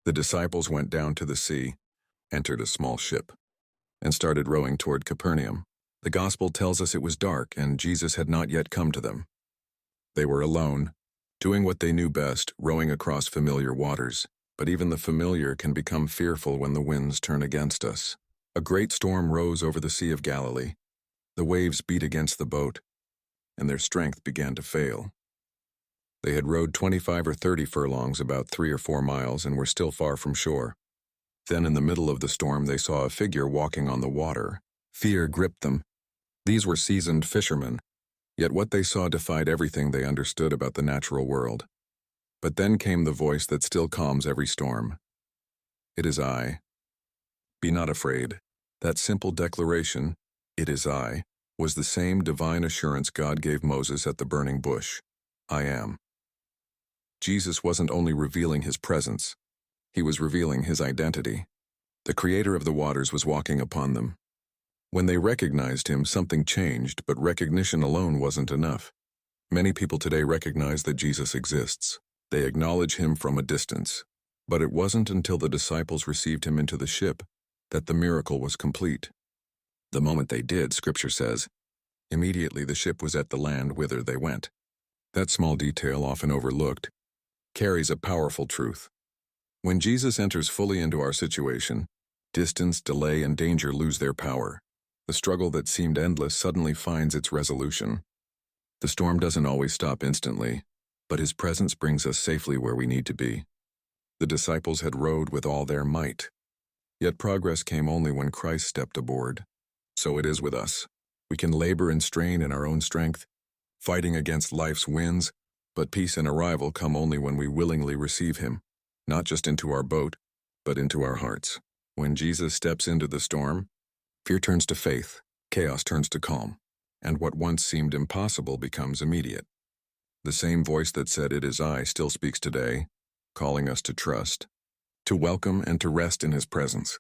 The disciples went down to the sea, entered a small ship, and started rowing toward Capernaum. The gospel tells us it was dark and Jesus had not yet come to them. They were alone, doing what they knew best, rowing across familiar waters. But even the familiar can become fearful when the winds turn against us. A great storm rose over the Sea of Galilee. The waves beat against the boat, and their strength began to fail. They had rowed 25 or 30 furlongs, about 3 or 4 miles, and were still far from shore. Then in the middle of the storm they saw a figure walking on the water. Fear gripped them. These were seasoned fishermen, yet what they saw defied everything they understood about the natural world. But then came the voice that still calms every storm. "It is I. Be not afraid." That simple declaration, "It is I," was the same divine assurance God gave Moses at the burning bush. I am. Jesus wasn't only revealing his presence, he was revealing his identity. The creator of the waters was walking upon them. When they recognized him, something changed, but recognition alone wasn't enough. Many people today recognize that Jesus exists. They acknowledge him from a distance. But it wasn't until the disciples received him into the ship that the miracle was complete. The moment they did, Scripture says, immediately the ship was at the land whither they went. That small detail, often overlooked, carries a powerful truth. When Jesus enters fully into our situation, distance, delay, and danger lose their power. The struggle that seemed endless suddenly finds its resolution. The storm doesn't always stop instantly, but his presence brings us safely where we need to be. The disciples had rowed with all their might, yet progress came only when Christ stepped aboard. So it is with us. We can labor and strain in our own strength, fighting against life's winds, but peace and arrival come only when we willingly receive him, not just into our boat, but into our hearts. When Jesus steps into the storm, fear turns to faith, chaos turns to calm, and what once seemed impossible becomes immediate. The same voice that said, "It is I," still speaks today, calling us to trust, to welcome, and to rest in his presence.